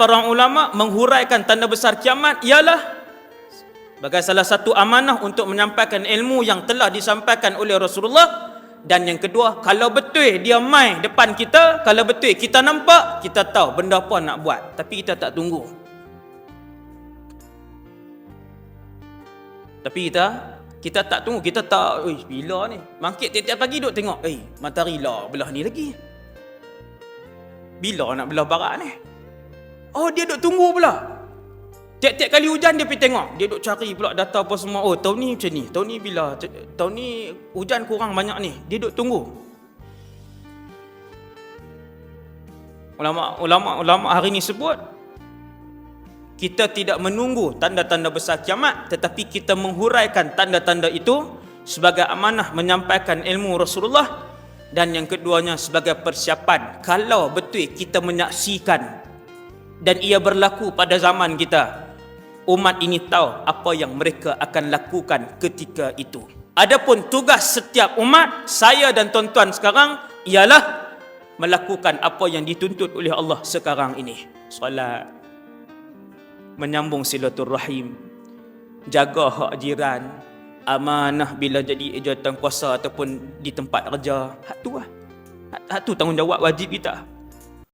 para ulama menghuraikan tanda besar kiamat ialah sebagai salah satu amanah untuk menyampaikan ilmu yang telah disampaikan oleh Rasulullah. Dan yang kedua, kalau betul dia mai depan kita, kalau betul kita nampak, kita tahu benda apa nak buat, tapi kita tak tunggu. Tapi kita tak tunggu, kita tak, bila ni? Bangkit tiap-tiap pagi duk tengok, matahari lah belah ni lagi. Bila nak belah barat ni? Oh, dia duk tunggu pula. Tiap-tiap kali hujan dia pergi tengok, dia duk cari pula data apa semua. Oh, tahun ni macam ni, tahun ni bila, tahun ni hujan kurang banyak ni. Dia duk tunggu. Ulama hari ni sebut, kita tidak menunggu tanda-tanda besar kiamat, tetapi kita menghuraikan tanda-tanda itu sebagai amanah menyampaikan ilmu Rasulullah. Dan yang keduanya sebagai persiapan kalau betul kita menyaksikan dan ia berlaku pada zaman kita, umat ini tahu apa yang mereka akan lakukan ketika itu. Adapun tugas setiap umat, saya dan tuan-tuan sekarang, ialah melakukan apa yang dituntut oleh Allah sekarang ini. Solat, menyambung silaturahim, jaga hak jiran, amanah bila jadi jawatan kuasa ataupun di tempat kerja. Hak tu tanggungjawab wajib kita.